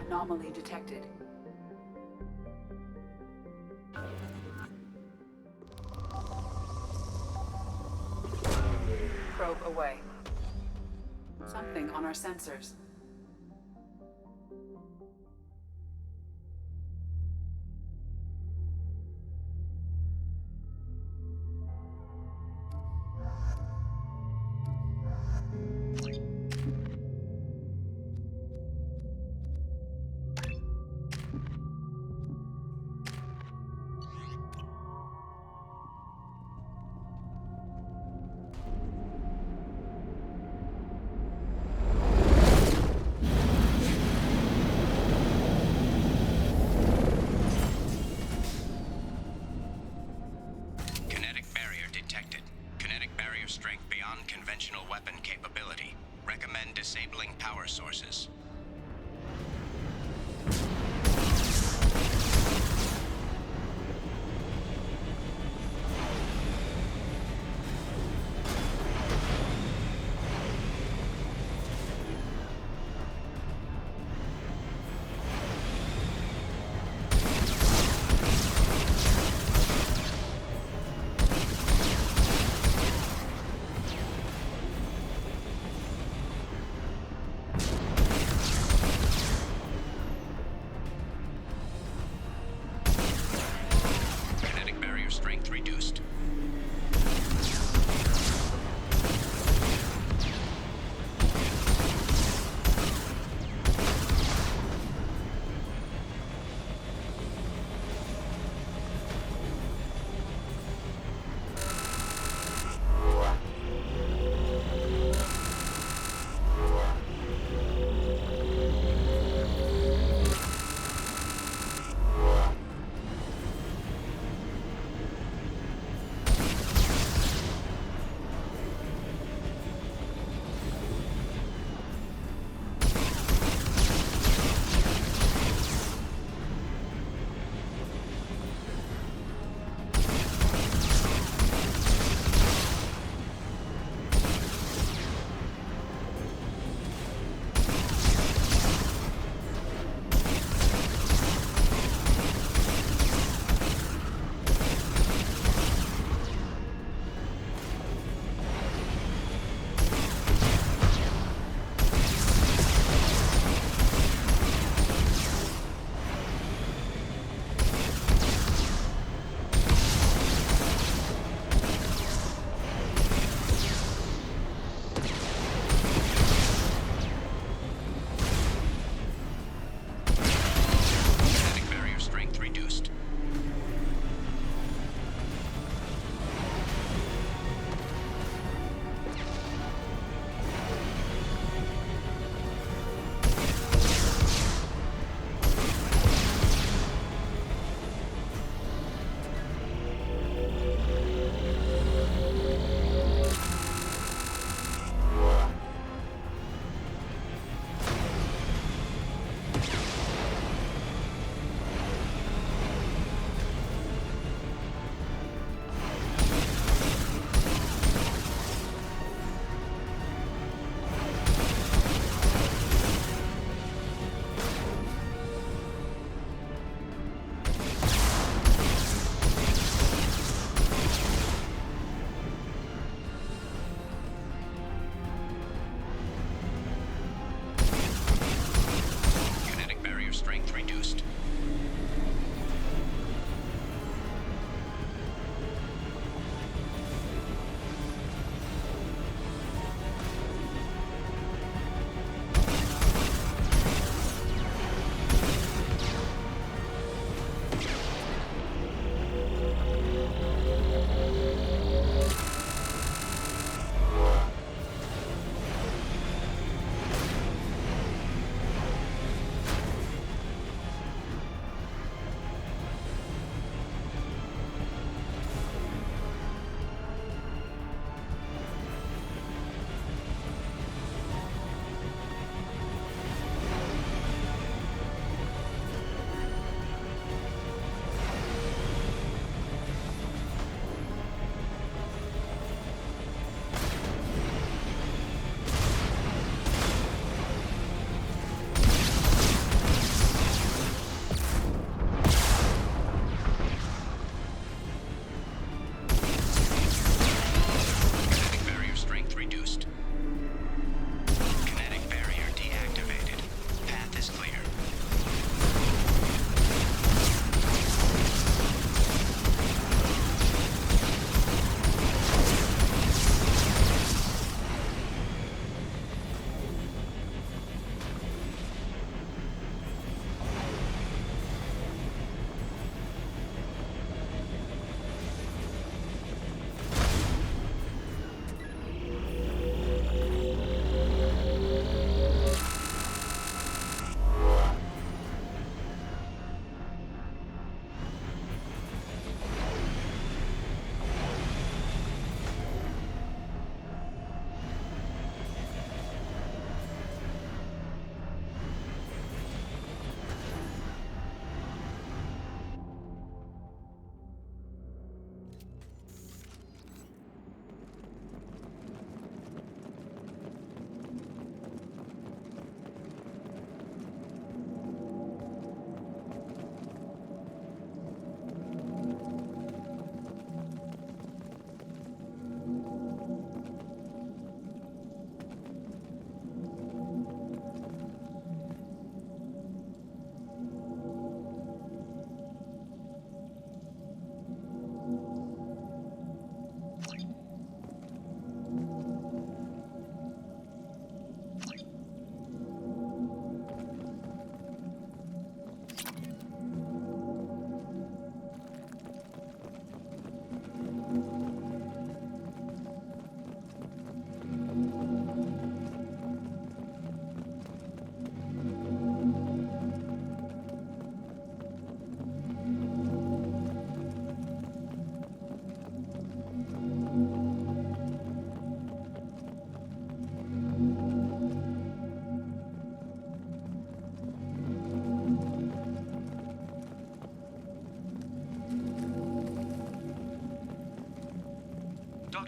Anomaly detected. Probe away. Something on our sensors.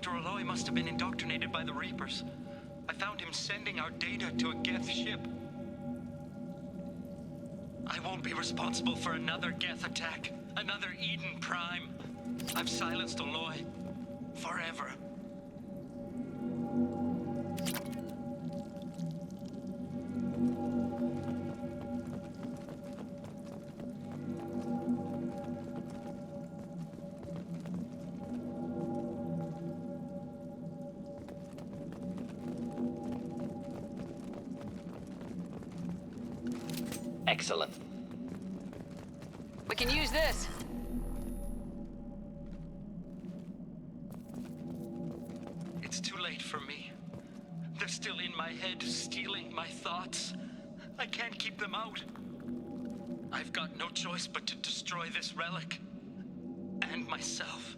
Dr. Aloy must have been indoctrinated by the Reapers. I found him sending our data to a Geth ship. I won't be responsible for another Geth attack, another Eden Prime. I've silenced Aloy. Forever. Excellent. We can use this. It's too late for me. They're still in my head, stealing my thoughts. I can't keep them out. I've got no choice but to destroy this relic. And myself.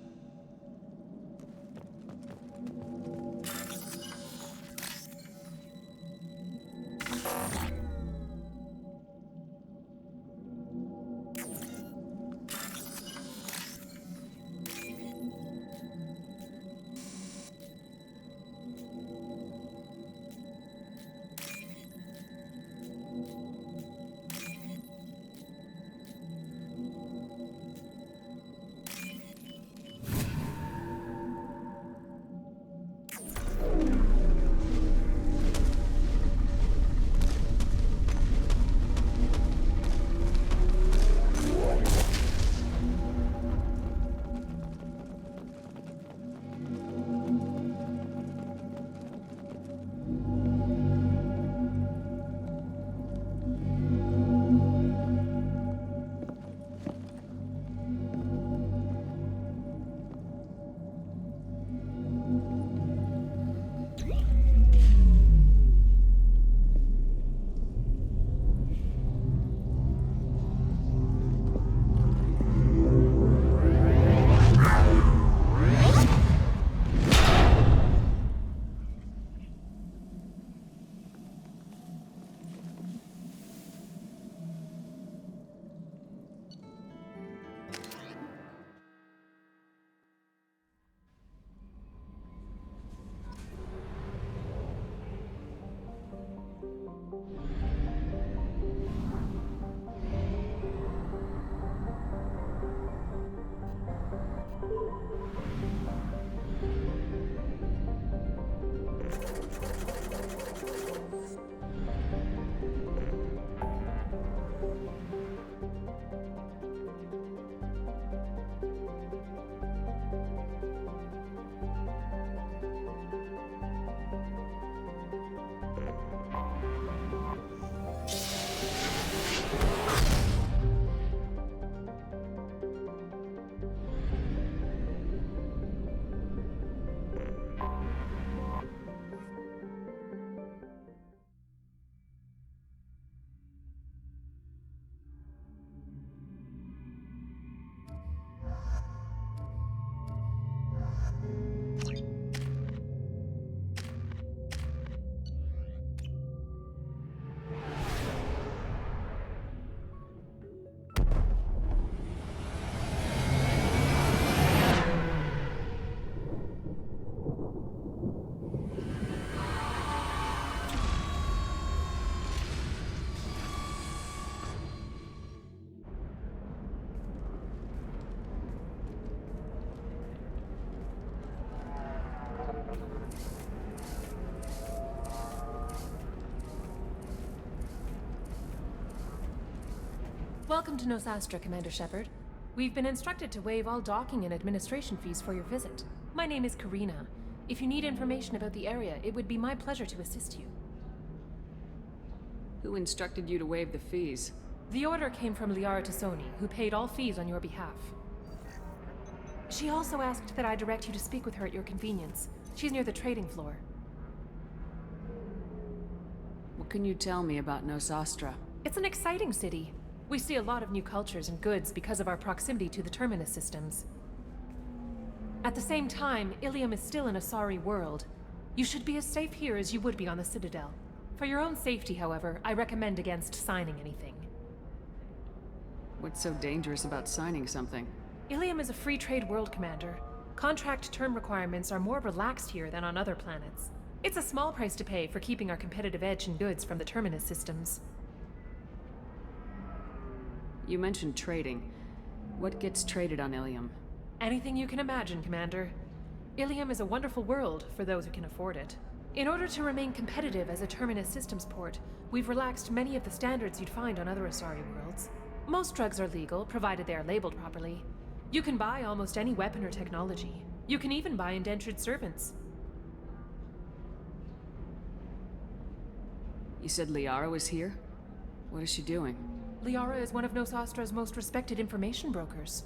Welcome to Nosastra, Commander Shepard. We've been instructed to waive all docking and administration fees for your visit. My name is Karina. If you need information about the area, it would be my pleasure to assist you. Who instructed you to waive the fees? The order came from Liara Tassoni, who paid all fees on your behalf. She also asked that I direct you to speak with her at your convenience. She's near the trading floor. What can you tell me about Nosastra? It's an exciting city. We see a lot of new cultures and goods because of our proximity to the Terminus systems. At the same time, Illium is still an Asari world. You should be as safe here as you would be on the Citadel. For your own safety, however, I recommend against signing anything. What's so dangerous about signing something? Illium is a free trade world, Commander. Contract term requirements are more relaxed here than on other planets. It's a small price to pay for keeping our competitive edge in goods from the Terminus systems. You mentioned trading. What gets traded on Illium? Anything you can imagine, Commander. Illium is a wonderful world for those who can afford it. In order to remain competitive as a Terminus systems port, we've relaxed many of the standards you'd find on other Asari worlds. Most drugs are legal, provided they are labeled properly. You can buy almost any weapon or technology. You can even buy indentured servants. You said Liara was here? What is she doing? Liara is one of Nosastra's most respected information brokers.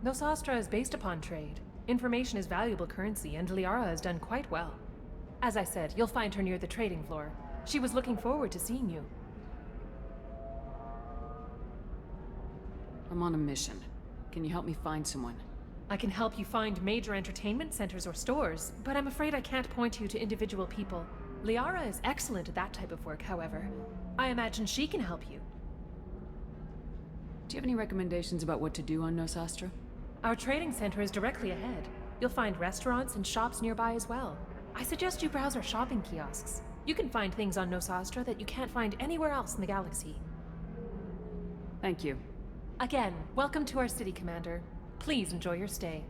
Nosastra is based upon trade. Information is valuable currency, and Liara has done quite well. As I said, you'll find her near the trading floor. She was looking forward to seeing you. I'm on a mission. Can you help me find someone? I can help you find major entertainment centers or stores, but I'm afraid I can't point you to individual people. Liara is excellent at that type of work, however. I imagine she can help you. Do you have any recommendations about what to do on Nosastra? Our trading center is directly ahead. You'll find restaurants and shops nearby as well. I suggest you browse our shopping kiosks. You can find things on Nosastra that you can't find anywhere else in the galaxy. Thank you. Again, welcome to our city, Commander. Please enjoy your stay.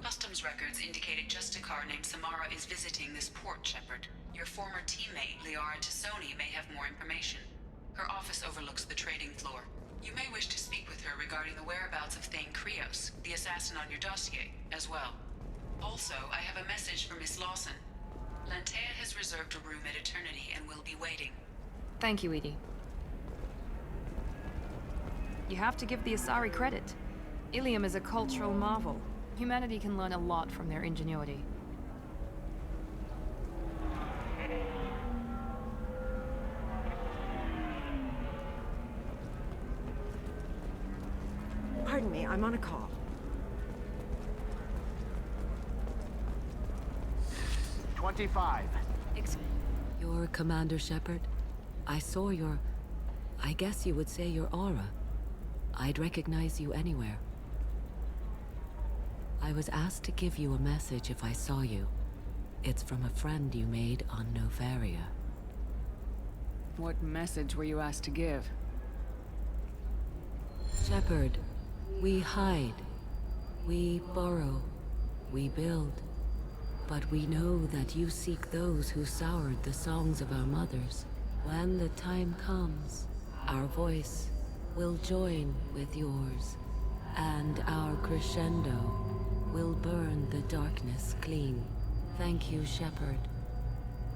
Customs records indicated just a car named Samara is visiting this port, Shepard. Your former teammate, Liara Tassoni, may have more information. Her office overlooks the trading floor. You may wish to speak with her regarding the whereabouts of Thane Krios, the assassin on your dossier, as well. Also, I have a message for Miss Lawson. Lantea has reserved a room at Eternity and will be waiting. Thank you, Edie. You have to give the Asari credit. Illium is a cultural marvel. Humanity can learn a lot from their ingenuity. Pardon me, I'm on a call. You're Commander Shepard? I saw your... I guess you would say your aura. I'd recognize you anywhere. I was asked to give you a message if I saw you. It's from a friend you made on Novaria. What message were you asked to give? Shepard, we hide. We borrow. We build. But we know that you seek those who soured the songs of our mothers. When the time comes, our voice will join with yours, and our crescendo will burn the darkness clean. Thank you, Shepard.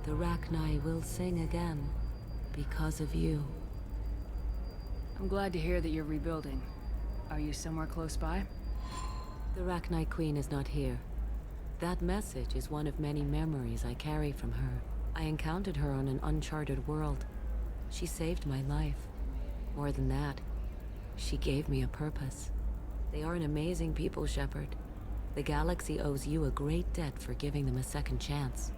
The Rachni will sing again because of you. I'm glad to hear that you're rebuilding. Are you somewhere close by? The Rachni Queen is not here. That message is one of many memories I carry from her. I encountered her on an uncharted world. She saved my life. More than that, she gave me a purpose. They are an amazing people, Shepard. The galaxy owes you a great debt for giving them a second chance.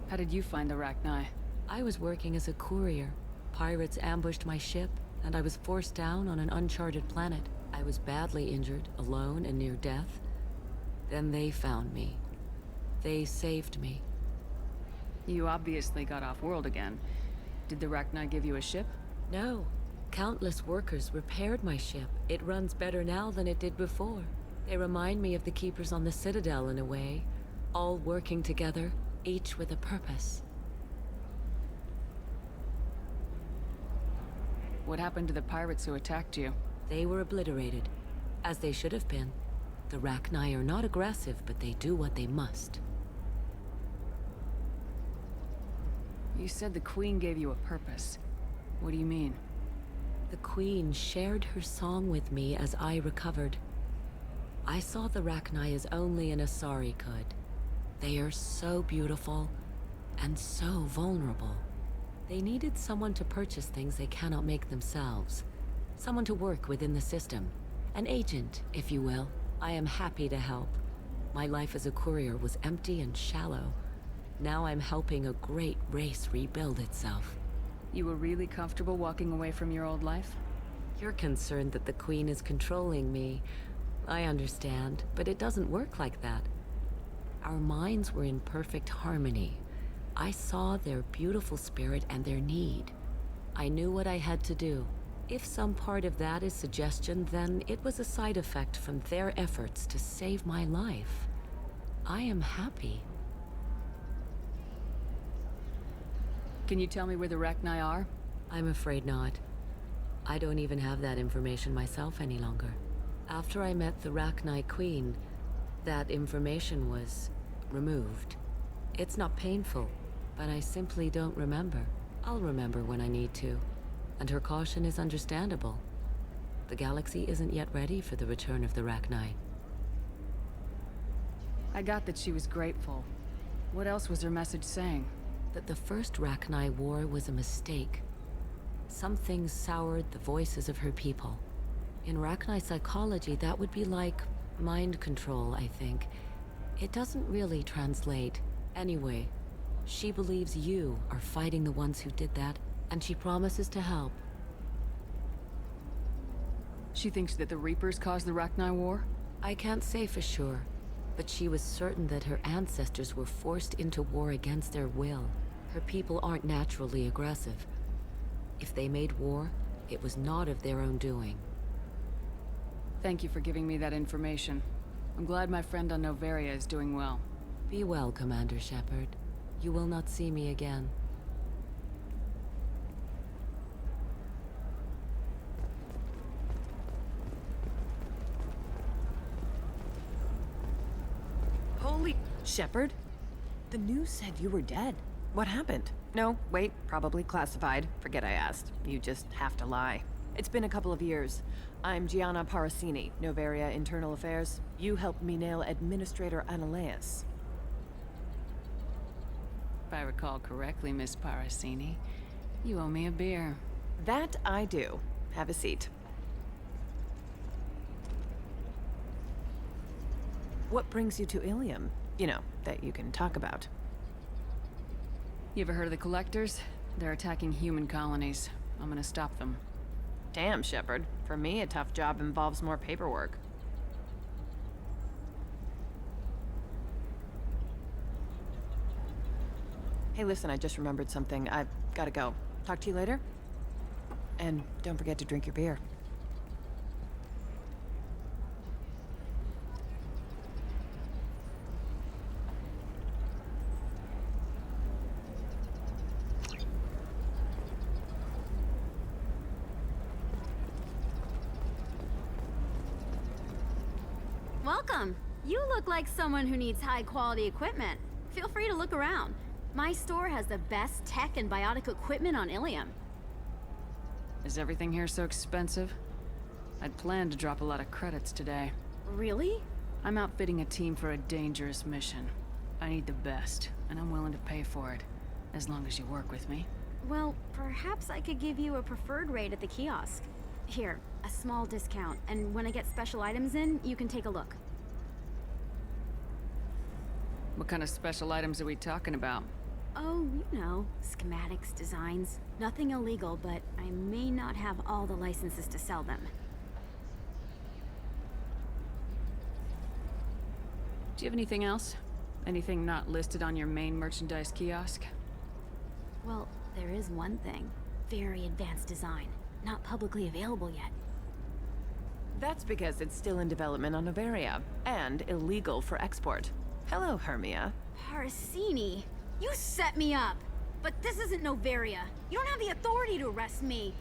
How did you find the Rachni? I was working as a courier. Pirates ambushed my ship, and I was forced down on an uncharted planet. I was badly injured, alone and near death. Then they found me. They saved me. You obviously got off-world again. Did the Rachni give you a ship? No. Countless workers repaired my ship. It runs better now than it did before. They remind me of the Keepers on the Citadel in a way. All working together, each with a purpose. What happened to the pirates who attacked you? They were obliterated, as they should have been. The Rachni are not aggressive, but they do what they must. You said the Queen gave you a purpose. What do you mean? The Queen shared her song with me as I recovered. I saw the Rachni as only an Asari could. They are so beautiful, and so vulnerable. They needed someone to purchase things they cannot make themselves. Someone to work within the system. An agent, if you will. I am happy to help. My life as a courier was empty and shallow. Now I'm helping a great race rebuild itself. You were really comfortable walking away from your old life? You're concerned that the Queen is controlling me. I understand, but it doesn't work like that. Our minds were in perfect harmony. I saw their beautiful spirit and their need. I knew what I had to do. If some part of that is suggestion, then it was a side effect from their efforts to save my life. I am happy. Can you tell me where the Rachni are? I'm afraid not. I don't even have that information myself any longer. After I met the Rachni Queen, that information was removed. It's not painful, but I simply don't remember. I'll remember when I need to. And her caution is understandable. The galaxy isn't yet ready for the return of the Rachni. I got that she was grateful. What else was her message saying? That the first Rachni War was a mistake. Some things soured the voices of her people. In Rachni psychology, that would be like mind control, I think. It doesn't really translate. Anyway, she believes you are fighting the ones who did that, and she promises to help. She thinks that the Reapers caused the Rachni War? I can't say for sure, but she was certain that her ancestors were forced into war against their will. Her people aren't naturally aggressive. If they made war, it was not of their own doing. Thank you for giving me that information. I'm glad my friend on Noveria is doing well. Be well, Commander Shepard. You will not see me again. Holy... Shepard? The news said you were dead. What happened? No, wait, probably classified. Forget I asked. You just have to lie. It's been a couple of years. I'm Gianna Parasini, Noveria Internal Affairs. You helped me nail Administrator Analeus. If I recall correctly, Miss Parasini, you owe me a beer. That I do. Have a seat. What brings you to Illium? You know, that you can talk about. You ever heard of the Collectors? They're attacking human colonies. I'm gonna stop them. Damn, Shepard. For me, a tough job involves more paperwork. Hey, listen, I just remembered something. I've gotta go. Talk to you later? And don't forget to drink your beer. Welcome. You look like someone who needs high-quality equipment. Feel free to look around. My store has the best tech and biotic equipment on Illium. Is everything here so expensive? I'd planned to drop a lot of credits today. Really? I'm outfitting a team for a dangerous mission. I need the best, and I'm willing to pay for it, as long as you work with me. Well, perhaps I could give you a preferred rate at the kiosk. Here, a small discount, and when I get special items in, you can take a look. What kind of special items are we talking about? Oh, you know, schematics, designs. Nothing illegal, but I may not have all the licenses to sell them. Do you have anything else? Anything not listed on your main merchandise kiosk? Well, there is one thing. Very advanced design. Not publicly available yet. That's because it's still in development on Noveria, and illegal for export. Hello, Hermia. Parasini, you set me up! But this isn't Noveria. You don't have the authority to arrest me!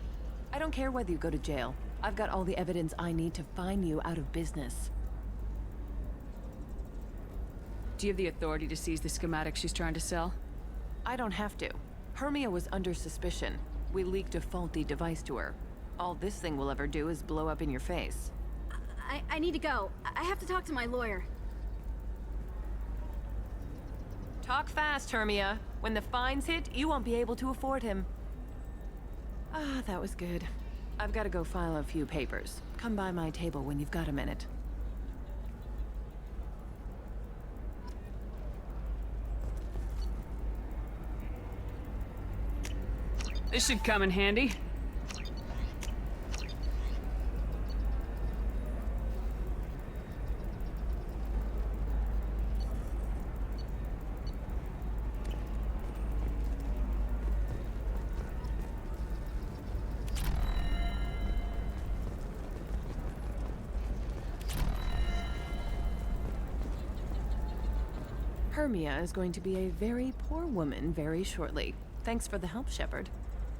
I don't care whether you go to jail. I've got all the evidence I need to find you out of business. Do you have the authority to seize the schematic she's trying to sell? I don't have to. Hermia was under suspicion. We leaked a faulty device to her. All this thing will ever do is blow up in your face. I need to go. I have to talk to my lawyer. Talk fast, Hermia. When the fines hit, you won't be able to afford him. Ah, that was good. I've got to go file a few papers. Come by my table when you've got a minute. This should come in handy. Hermia is going to be a very poor woman very shortly. Thanks for the help, Shepard.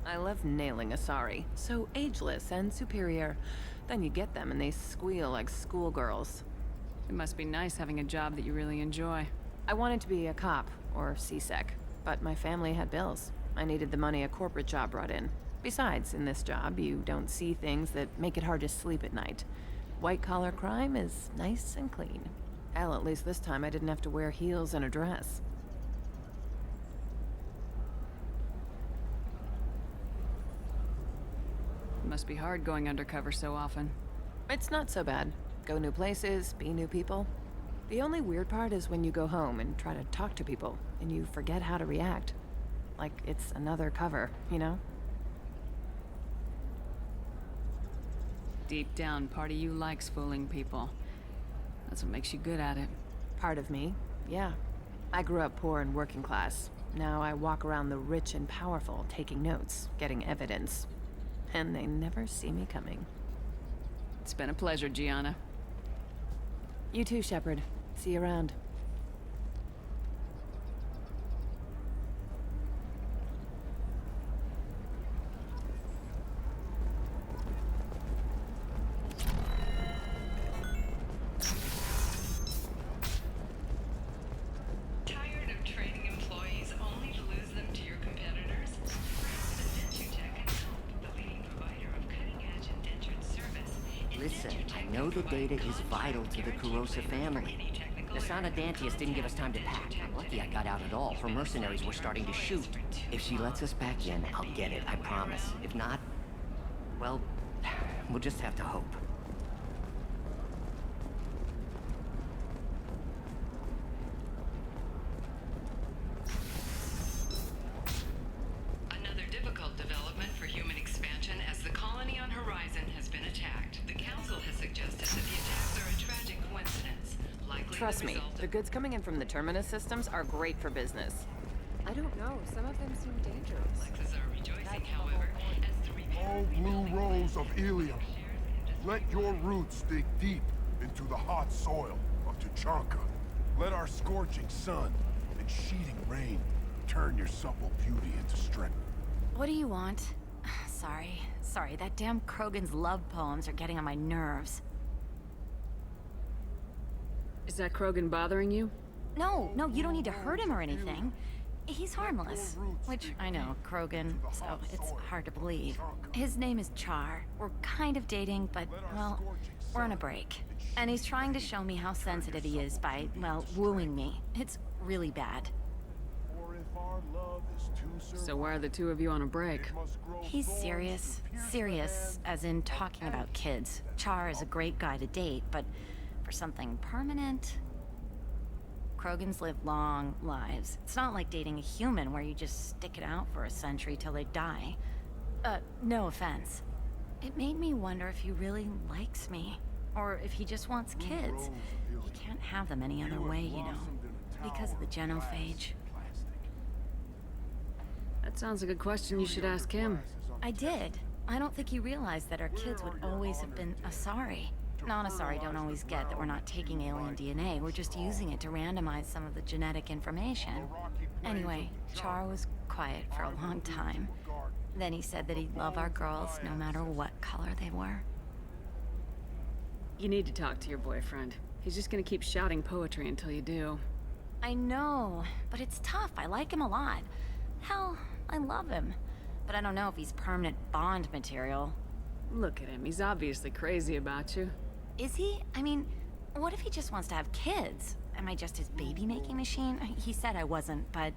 I love nailing Asari. So ageless and superior. Then you get them and they squeal like schoolgirls. It must be nice having a job that you really enjoy. I wanted to be a cop, or CSEC, but my family had bills. I needed the money a corporate job brought in. Besides, in this job, you don't see things that make it hard to sleep at night. White-collar crime is nice and clean. Hell, at least this time I didn't have to wear heels and a dress. It must be hard going undercover so often. It's not so bad. Go new places, be new people. The only weird part is when you go home and try to talk to people, and you forget how to react. Like it's another cover, you know? Deep down, part of you likes fooling people. That's what makes you good at it. Part of me, yeah. I grew up poor and working class. Now I walk around the rich and powerful, taking notes, getting evidence. And they never see me coming. It's been a pleasure, Gianna. You too, Shepard. See you around. Tired of training employees only to lose them to your competitors? Perhaps Indentutech can help, the leading provider of cutting-edge indentured service. Listen, I know the data is vital to the Kurosa family. The Sana Dantius didn't give us time to pack. I'm lucky I got out at all. Her mercenaries were starting to shoot. If she lets us back in, I'll get it, I promise. If not, well, we'll just have to hope. Another difficult development for human expansion as the colony on Horizon has been attacked. The Council has suggested that the attacks are a tragic coincidence. Likely Trust the me, result the of goods coming in from the Terminus systems are great for business. I don't know. Some of them seem dangerous. Lexes are rejoicing, however, as the Oh, blue rose of Illium, let your roots dig deep into the hot soil of Tuchanka. Let our scorching sun and sheeting rain turn your supple beauty into strength. What do you want? Sorry, that damn Krogan's love poems are getting on my nerves. Is that Krogan bothering you? No, you don't need to hurt him or anything. He's harmless. Which, I know, Krogan, so it's hard to believe. His name is Char. We're kind of dating, but, well, we're on a break. And he's trying to show me how sensitive he is by, well, wooing me. It's really bad. So why are the two of you on a break? He's serious. Serious, as in talking about kids. Char is a great guy to date, but for something permanent... Krogans live long lives. It's not like dating a human where you just stick it out for a century till they die. No offense. It made me wonder if he really likes me. Or if he just wants kids. He can't have them any other way, you know. Because of the genophage. That sounds like a question you should ask him. I did. I don't think he realized that our kids would always have been Asari. Non-Asari don't always get that we're not taking alien DNA, we're just using it to randomize some of the genetic information. Anyway, Char was quiet for a long time. Then he said that he'd love our girls no matter what color they were. You need to talk to your boyfriend. He's just gonna keep shouting poetry until you do. I know, but it's tough. I like him a lot. Hell, I love him. But I don't know if he's permanent Bond material. Look at him, he's obviously crazy about you. Is he? I mean, what if he just wants to have kids? Am I just his baby-making machine? He said I wasn't, but...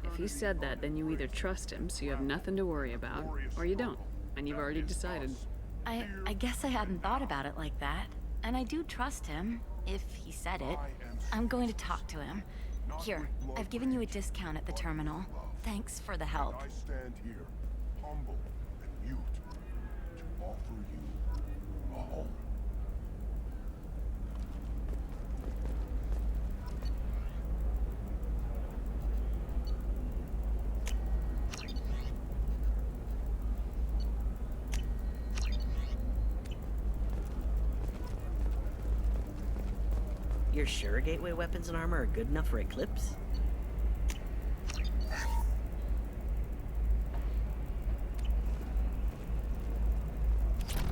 If he said that, then you either trust him, so you have nothing to worry about, or you don't, and you've already decided. I guess I hadn't thought about it like that. And I do trust him, if he said it. I'm going to talk to him. Here, I've given you a discount at the terminal. Thanks for the help. I stand here, humble and mute to offer you a home. You're sure gateway weapons and armor are good enough for Eclipse?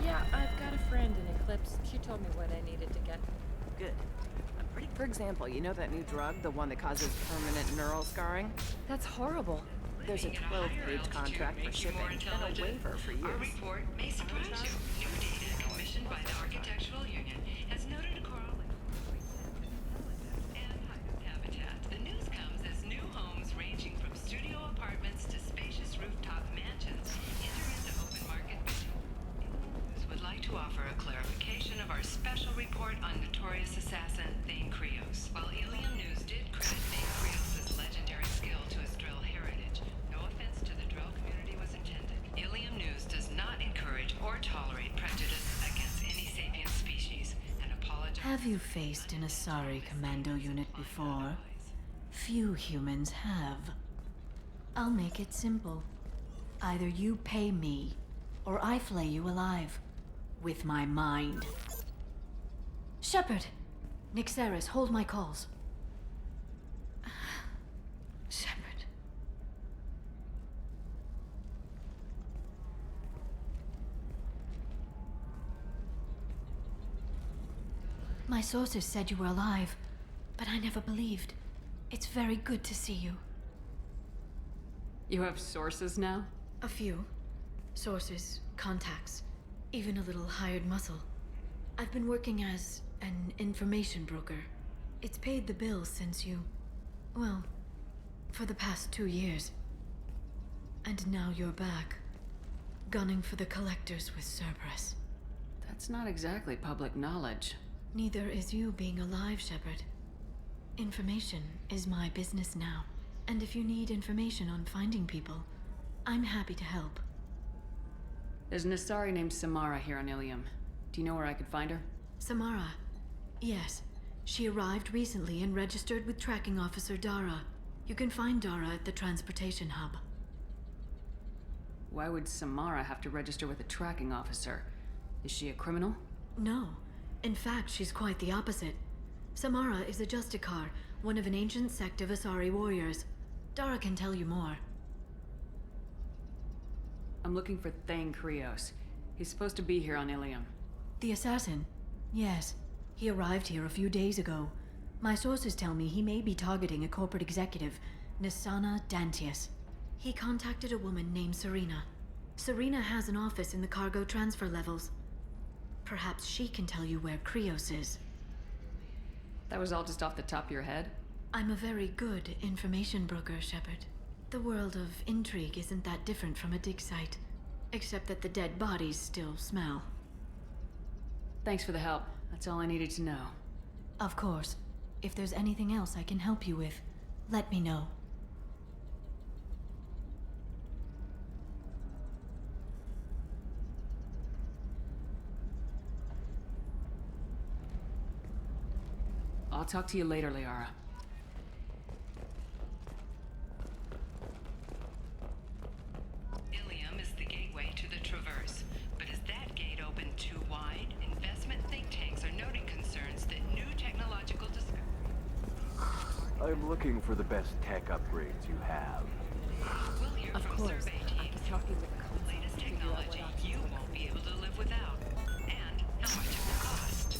Yeah, I've got a friend in Eclipse. She told me what I needed to get. Good. For example, you know that new drug, the one that causes permanent neural scarring? That's horrible. There's a 12-page contract for shipping and a waiver for use. Our report may surprise you. New data commissioned by the Architectural Union has noted a correlation and habitat. The news comes as new homes ranging from studio apartments to spacious rooftop mansions enter into open market bidding. News would like to offer a clarification of our special report on notorious assassin Thane Krios. While Illium News did credit Thane Krios' legendary skill to his drill heritage, no offense to the drill community was intended. Illium News does not encourage or tolerate prejudice against any sapient species and apologizes. Have you faced an Asari commando unit before? Few humans have. I'll make it simple. Either you pay me, or I flay you alive. With my mind. Shepard! Nixeris, hold my calls. Shepard. My sources said you were alive, but I never believed. It's very good to see you. You have sources now? A few. Sources, contacts, even a little hired muscle. I've been working as an information broker. It's paid the bills since you... well, for the past 2 years. And now you're back, gunning for the collectors with Cerberus. That's not exactly public knowledge. Neither is you being alive, Shepard. Information is my business now. And if you need information on finding people, I'm happy to help. There's an Asari named Samara here on Illium. Do you know where I could find her? Samara. Yes. She arrived recently and registered with Tracking Officer Dara. You can find Dara at the transportation hub. Why would Samara have to register with a tracking officer? Is she a criminal? No. In fact, she's quite the opposite. Samara is a Justicar, one of an ancient sect of Asari warriors. Dara can tell you more. I'm looking for Thane Krios. He's supposed to be here on Illium. The assassin? Yes. He arrived here a few days ago. My sources tell me he may be targeting a corporate executive, Nisana Dantius. He contacted a woman named Serena. Serena has an office in the cargo transfer levels. Perhaps she can tell you where Krios is. That was all just off the top of your head? I'm a very good information broker, Shepard. The world of intrigue isn't that different from a dig site, except that the dead bodies still smell. Thanks for the help. That's all I needed to know. Of course. If there's anything else I can help you with, let me know. I'll talk to you later, Liara. Illium is the gateway to the Traverse, but is that gate open too wide? Investment think tanks are noting concerns that new technological discovery... I'm looking for the best tech upgrades you have. We'll hear Of from course. survey teams Talking with the latest technology you won't be able to live without, and how much it will cost.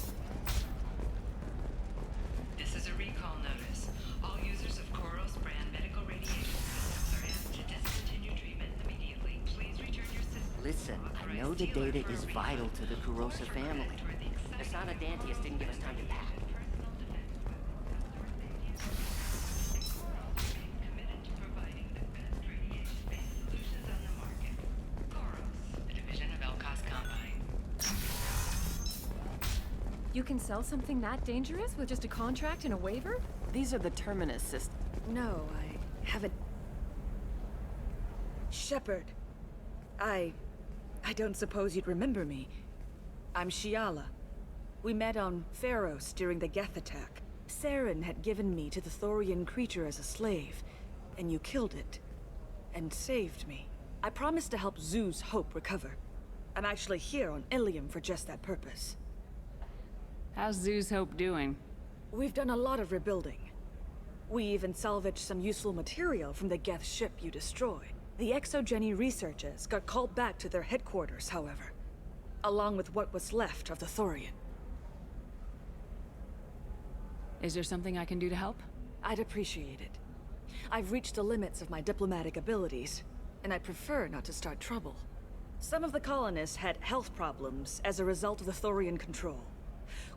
This is a recall notice. All users of Koros brand medical radiation systems are asked to discontinue treatment immediately. Please return your system. Listen, I know the data is vital to the Kurosa family. Asana Dantius didn't give us time to pack. Committed to providing the best radiation-based solutions on the market. Koros, a division of Elkos Combine. You can sell something that dangerous with just a contract and a waiver? These are the Terminus systems. No, I haven't... Shepard, I don't suppose you'd remember me. I'm Shiala. We met on Pharos during the Geth attack. Saren had given me to the Thorian creature as a slave, and you killed it. And saved me. I promised to help Zeus Hope recover. I'm actually here on Illium for just that purpose. How's Zeus Hope doing? We've done a lot of rebuilding. We even salvaged some useful material from the Geth ship you destroyed. The Exogeny researchers got called back to their headquarters, however, along with what was left of the Thorian. Is there something I can do to help? I'd appreciate it. I've reached the limits of my diplomatic abilities, and I prefer not to start trouble. Some of the colonists had health problems as a result of the Thorian control.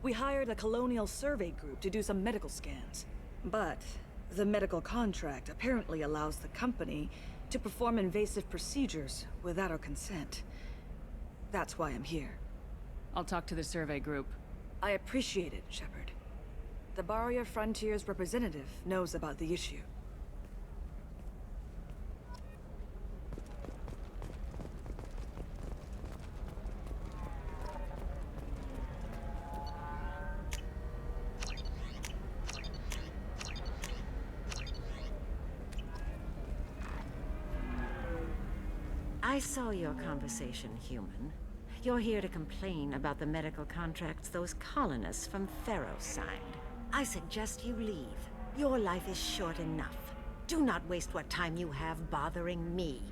We hired a colonial survey group to do some medical scans. But the medical contract apparently allows the company to perform invasive procedures without our consent. That's why I'm here. I'll talk to the survey group. I appreciate it, Shepard. The Barrier Frontiers representative knows about the issue. I saw your conversation, human. You're here to complain about the medical contracts those colonists from Pharos signed. I suggest you leave. Your life is short enough. Do not waste what time you have bothering me.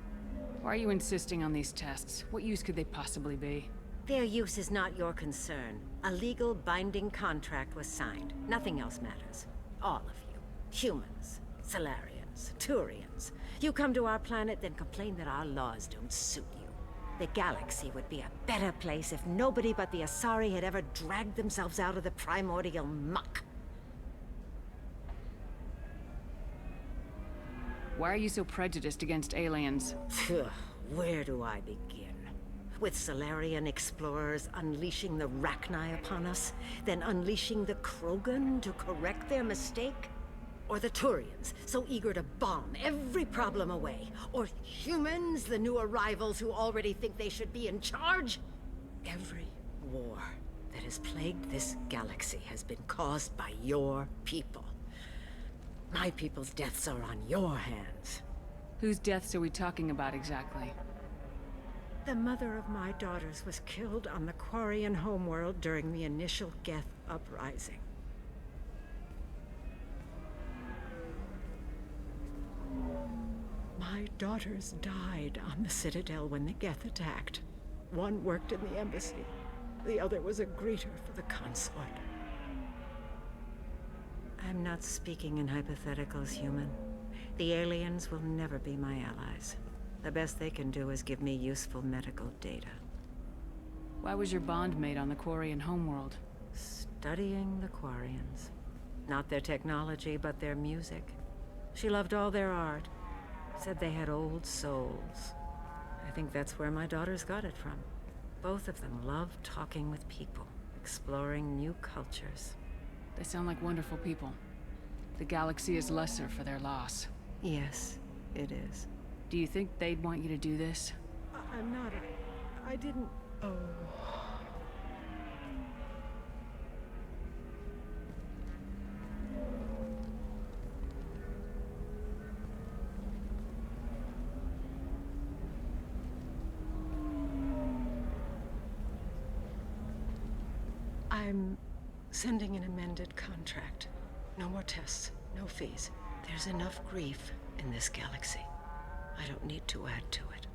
Why are you insisting on these tests? What use could they possibly be? Their use is not your concern. A legal binding contract was signed. Nothing else matters. All of you. Humans, Solarians, Turians. You come to our planet, then complain that our laws don't suit you. The galaxy would be a better place if nobody but the Asari had ever dragged themselves out of the primordial muck. Why are you so prejudiced against aliens? Where do I begin? With Solarian explorers unleashing the Rachni upon us, then unleashing the Krogan to correct their mistake? Or the Turians, so eager to bomb every problem away? Or humans, the new arrivals who already think they should be in charge? Every war that has plagued this galaxy has been caused by your people. My people's deaths are on your hands. Whose deaths are we talking about exactly? The mother of my daughters was killed on the Quarian homeworld during the initial Geth uprising. My daughters died on the Citadel when the Geth attacked. One worked in the embassy. The other was a greeter for the consort. I'm not speaking in hypotheticals, human. The aliens will never be my allies. The best they can do is give me useful medical data. Why was your bond made on the Quarian homeworld? Studying the Quarians. Not their technology, but their music. She loved all their art. Said they had old souls. I think that's where my daughters got it from. Both of them love talking with people, exploring new cultures. They sound like wonderful people. The galaxy is lesser for their loss. Yes, it is. Do you think they'd want you to do this? I'm not. I didn't. Oh. I'm sending an amended contract. No more tests, no fees. There's enough grief in this galaxy. I don't need to add to it.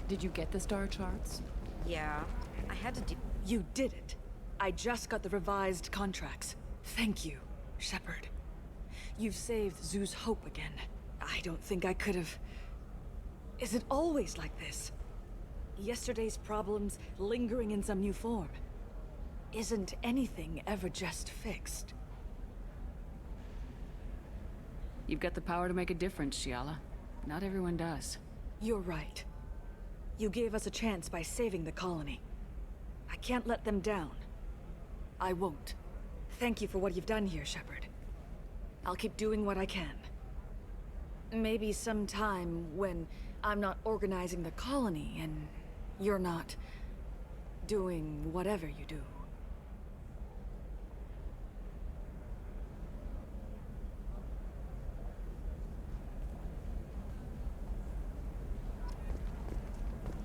Did you get the star charts? Yeah, I had to do... You did it. I just got the revised contracts. Thank you, Shepard. You've saved Zeus' hope again. I don't think I could have... Is it always like this? Yesterday's problems lingering in some new form. Isn't anything ever just fixed? You've got the power to make a difference, Shiala. Not everyone does. You're right. You gave us a chance by saving the colony. I can't let them down. I won't. Thank you for what you've done here, Shepard. I'll keep doing what I can. Maybe sometime when I'm not organizing the colony and you're not doing whatever you do.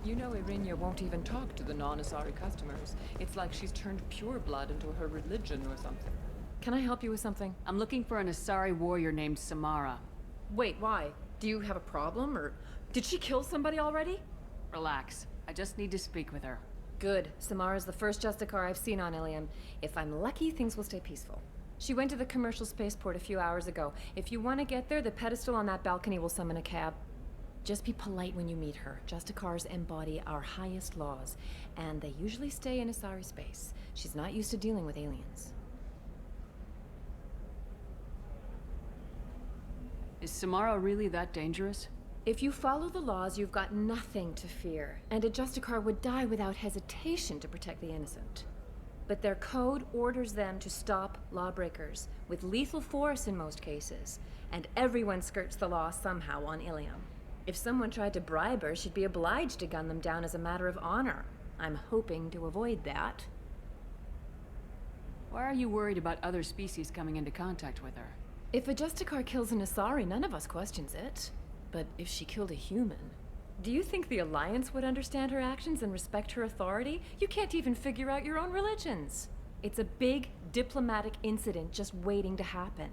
You know Irinia won't even talk to the non-Asari customers. It's like she's turned pureblood into her religion or something. Can I help you with something? I'm looking for an Asari warrior named Samara. Wait, why? Do you have a problem, or did she kill somebody already? Relax. I just need to speak with her. Good. Samara's the first Justicar I've seen on Illium. If I'm lucky, things will stay peaceful. She went to the commercial spaceport a few hours ago. If you want to get there, the pedestal on that balcony will summon a cab. Just be polite when you meet her. Justicars embody our highest laws, and they usually stay in Asari space. She's not used to dealing with aliens. Is Samara really that dangerous? If you follow the laws, you've got nothing to fear, and a Justicar would die without hesitation to protect the innocent. But their code orders them to stop lawbreakers, with lethal force in most cases, and everyone skirts the law somehow on Illium. If someone tried to bribe her, she'd be obliged to gun them down as a matter of honor. I'm hoping to avoid that. Why are you worried about other species coming into contact with her? If a Justicar kills an Asari, none of us questions it. But if she killed a human, do you think the Alliance would understand her actions and respect her authority? You can't even figure out your own religions. It's a big diplomatic incident just waiting to happen.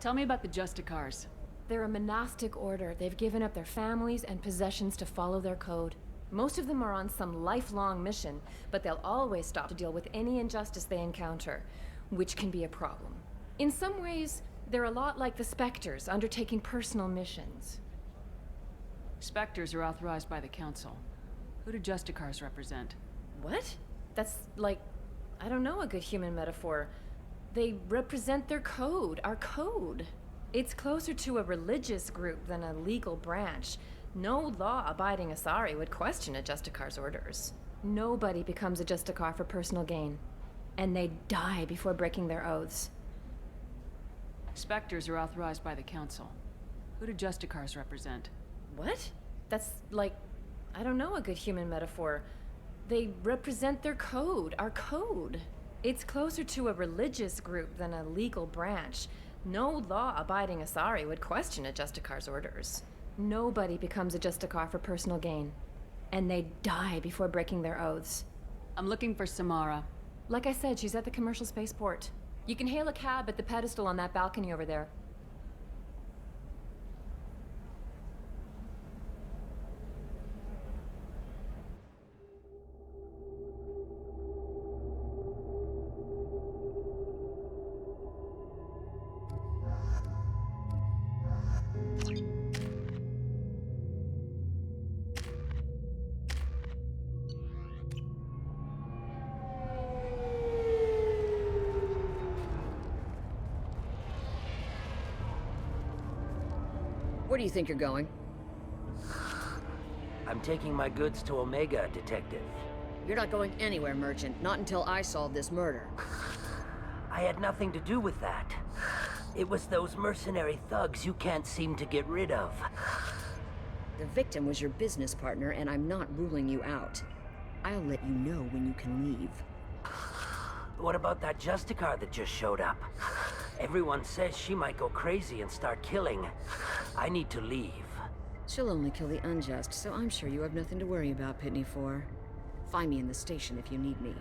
Tell me about the Justicars. They're a monastic order. They've given up their families and possessions to follow their code. Most of them are on some lifelong mission, but they'll always stop to deal with any injustice they encounter, which can be a problem. In some ways, they're a lot like the Spectres, undertaking personal missions. Spectres are authorized by the Council. Who do Justicars represent? What? That's like, I don't know a good human metaphor. They represent their code, our code. It's closer to a religious group than a legal branch. No law-abiding Asari would question a Justicar's orders. Nobody becomes a Justicar for personal gain. And they die before breaking their oaths. Spectres are authorized by the Council. Who do Justicars represent? What? That's like, I don't know a good human metaphor. They represent their code, our code. It's closer to a religious group than a legal branch. No law-abiding Asari would question a Justicar's orders. Nobody becomes a Justicar for personal gain. And they die before breaking their oaths. I'm looking for Samara. Like I said, she's at the commercial spaceport. You can hail a cab at the pedestal on that balcony over there. Where do you think you're going? I'm taking my goods to Omega, Detective. You're not going anywhere, Merchant. Not until I solve this murder. I had nothing to do with that. It was those mercenary thugs you can't seem to get rid of. The victim was your business partner, and I'm not ruling you out. I'll let you know when you can leave. What about that Justicar that just showed up? Everyone says she might go crazy and start killing. I need to leave. She'll only kill the unjust, so I'm sure you have nothing to worry about, Pitney 4. Find me in the station if you need me.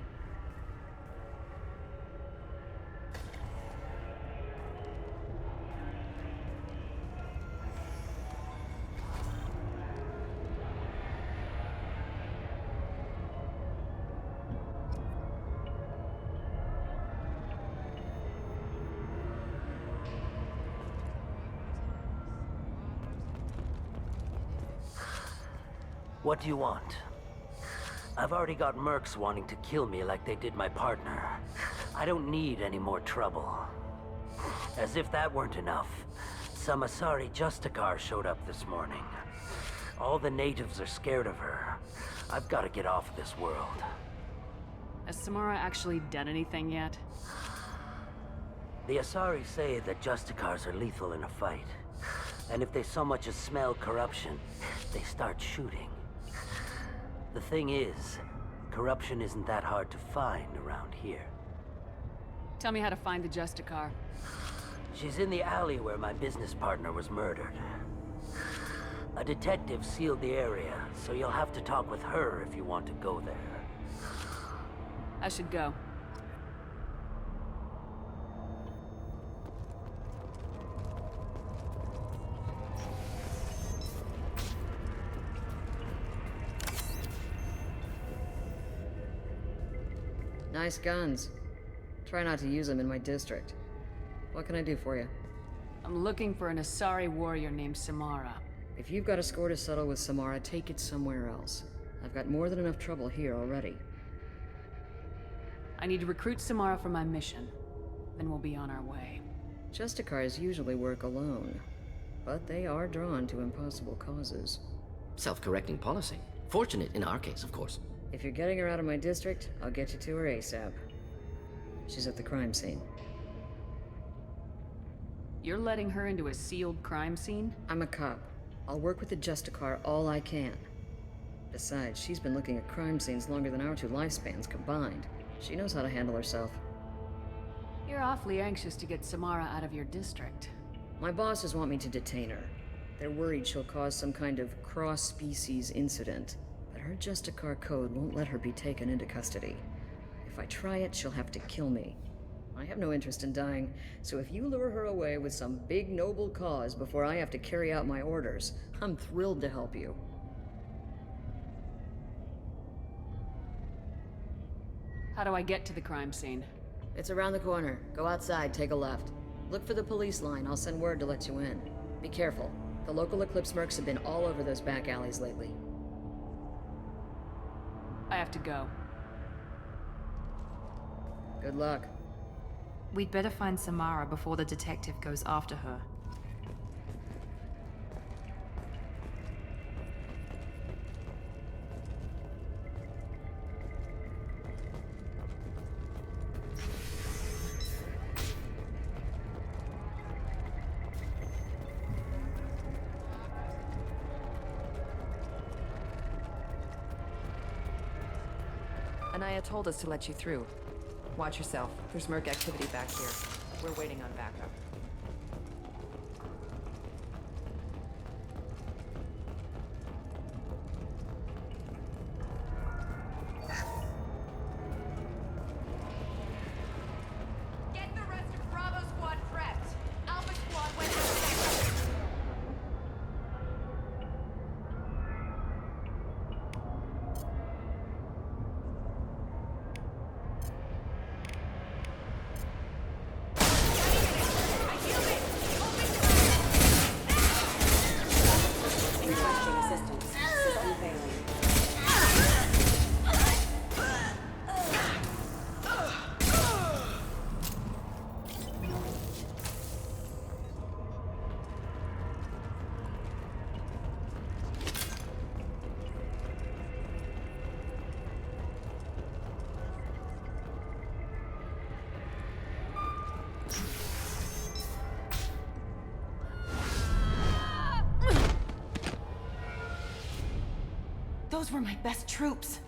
What do you want? I've already got mercs wanting to kill me like they did my partner. I don't need any more trouble. As if that weren't enough, some Asari Justicar showed up this morning. All the natives are scared of her. I've got to get off this world. Has Samara actually done anything yet? The Asari say that Justicars are lethal in a fight. And if they so much as smell corruption, they start shooting. The thing is, corruption isn't that hard to find around here. Tell me how to find the Justicar. She's in the alley where my business partner was murdered. A detective sealed the area, so you'll have to talk with her if you want to go there. I should go. Nice guns. Try not to use them in my district. What can I do for you? I'm looking for an Asari warrior named Samara. If you've got a score to settle with Samara, take it somewhere else. I've got more than enough trouble here already. I need to recruit Samara for my mission. Then we'll be on our way. Justicars usually work alone, but they are drawn to impossible causes. Self-correcting policy. Fortunate in our case, of course. If you're getting her out of my district, I'll get you to her ASAP. She's at the crime scene. You're letting her into a sealed crime scene? I'm a cop. I'll work with the Justicar all I can. Besides, she's been looking at crime scenes longer than our two lifespans combined. She knows how to handle herself. You're awfully anxious to get Samara out of your district. My bosses want me to detain her. They're worried she'll cause some kind of cross-species incident. But her Justicar code won't let her be taken into custody. If I try it, she'll have to kill me. I have no interest in dying, so if you lure her away with some big noble cause before I have to carry out my orders, I'm thrilled to help you. How do I get to the crime scene? It's around the corner. Go outside, take a left. Look for the police line. I'll send word to let you in. Be careful. The local Eclipse mercs have been all over those back alleys lately. I have to go. Good luck. We'd better find Samara before the detective goes after her. Anaya told us to let you through. Watch yourself. There's merc activity back here. We're waiting on backup. Get the rest of Bravo Squad prepped. Alpha Squad went to sector. Those were my best troops.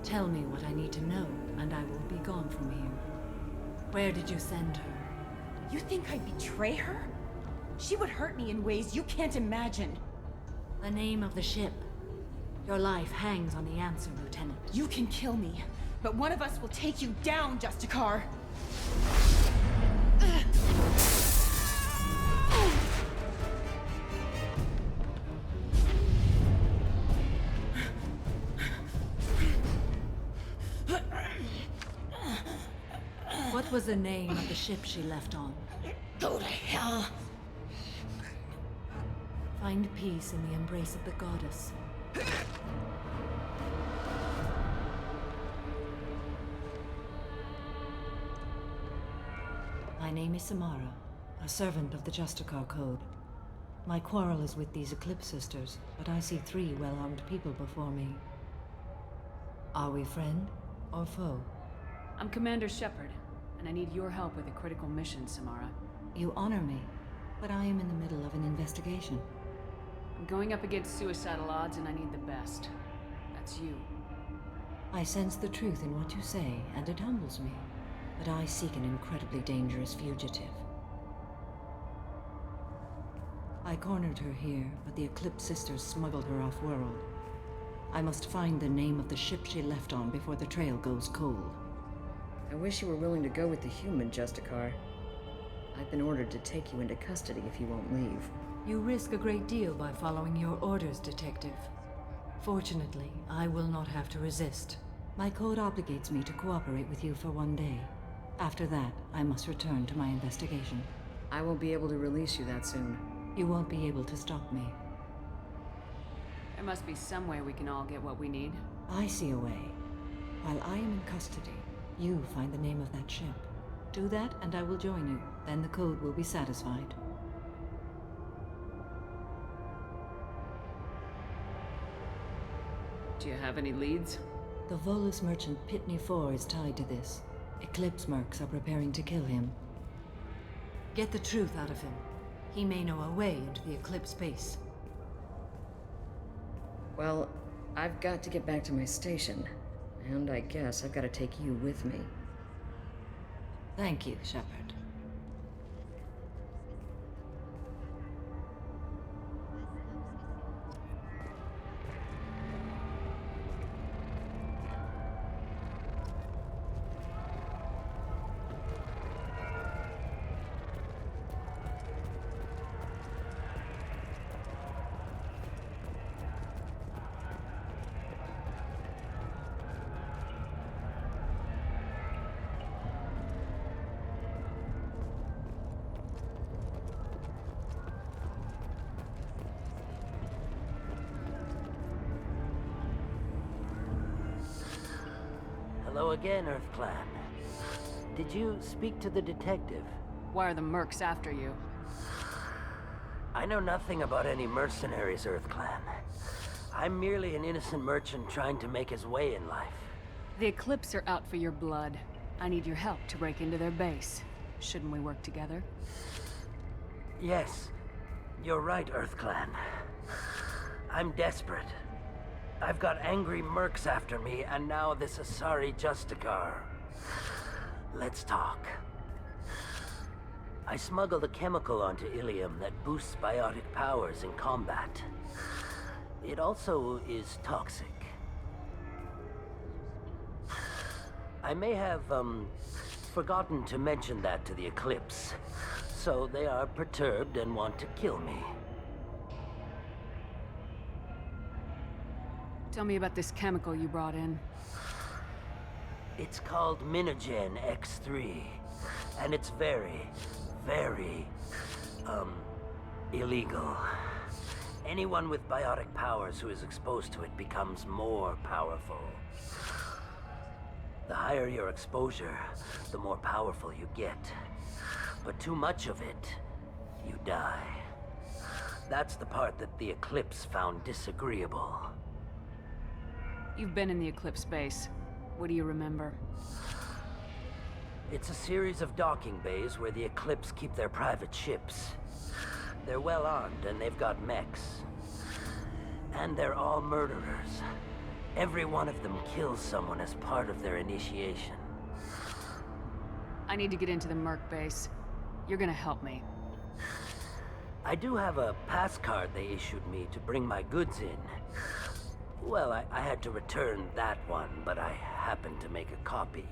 Tell me what I need to know, and I will be gone from here. Where did you send her? You think I'd betray her? She would hurt me in ways you can't imagine. The name of the ship. Your life hangs on the answer, Lieutenant. You can kill me, but one of us will take you down, Justicar. What was the name of the ship she left on? Go to hell. Find peace in the embrace of the goddess. My name is Samara, a servant of the Justicar Code. My quarrel is with these Eclipse sisters, but I see 3 well-armed people before me. Are we friend or foe? I'm Commander Shepard, and I need your help with a critical mission, Samara. You honor me, but I am in the middle of an investigation. I'm going up against suicidal odds, and I need the best. That's you. I sense the truth in what you say, and it humbles me. But I seek an incredibly dangerous fugitive. I cornered her here, but the Eclipse sisters smuggled her off-world. I must find the name of the ship she left on before the trail goes cold. I wish you were willing to go with the human, Justicar. I've been ordered to take you into custody if you won't leave. You risk a great deal by following your orders, Detective. Fortunately, I will not have to resist. My code obligates me to cooperate with you for 1 day. After that, I must return to my investigation. I won't be able to release you that soon. You won't be able to stop me. There must be some way we can all get what we need. I see a way. While I am in custody, you find the name of that ship. Do that, and I will join you. Then the code will be satisfied. Do you have any leads? The Volus merchant Pitney 4 is tied to this. Eclipse mercs are preparing to kill him. Get the truth out of him. He may know a way into the Eclipse base. Well, I've got to get back to my station. And I guess I've got to take you with me. Thank you, Shepard. Hello again, EarthClan. Did you speak to the detective? Why are the mercs after you? I know nothing about any mercenaries, EarthClan. I'm merely an innocent merchant trying to make his way in life. The Eclipse are out for your blood. I need your help to break into their base. Shouldn't we work together? Yes, you're right, EarthClan. I'm desperate. I've got angry mercs after me, and now this Asari Justicar. Let's talk. I smuggled a chemical onto Illium that boosts biotic powers in combat. It also is toxic. I may have, forgotten to mention that to the Eclipse, so they are perturbed and want to kill me. Tell me about this chemical you brought in. It's called Minogen X3, and it's very, very, illegal. Anyone with biotic powers who is exposed to it becomes more powerful. The higher your exposure, the more powerful you get. But too much of it, you die. That's the part that the Eclipse found disagreeable. You've been in the Eclipse base. What do you remember? It's a series of docking bays where the Eclipse keep their private ships. They're well armed and they've got mechs. And they're all murderers. Every one of them kills someone as part of their initiation. I need to get into the Merc base. You're gonna help me. I do have a pass card they issued me to bring my goods in. Well, I had to return that one, but I happened to make a copy.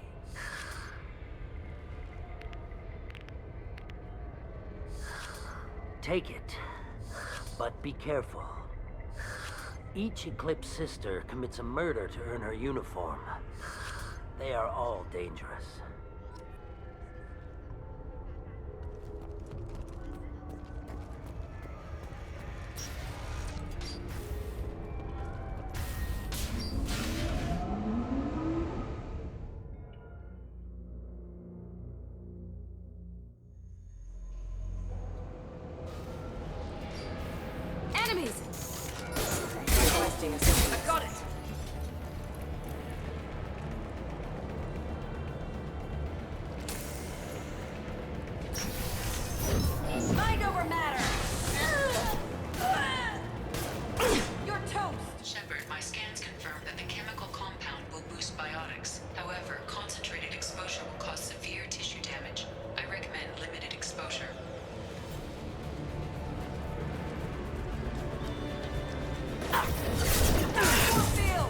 Take it, but be careful. Each Eclipse sister commits a murder to earn her uniform. They are all dangerous. Enemies! Requesting assistance. I got it! Mind over matter! You're toast! Shepard, my scans confirm that the chemical compound will boost biotics. However, concentrated exposure will cause severe tissue damage. I recommend limited exposure. Field!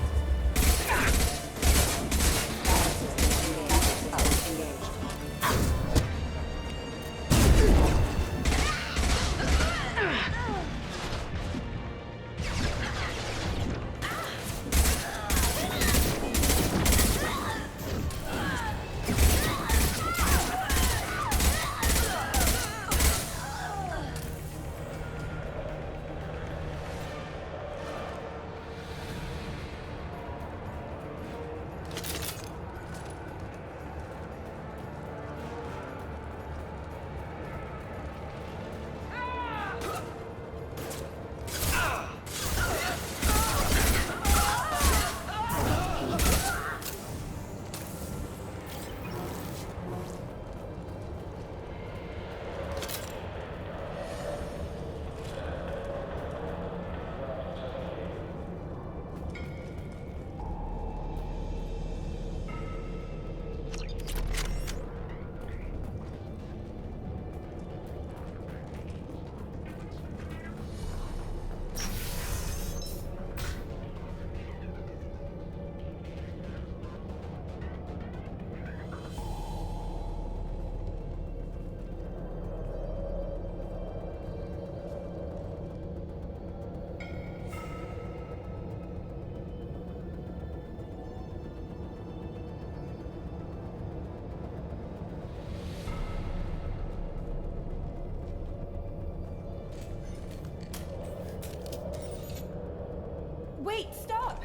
Wait, stop!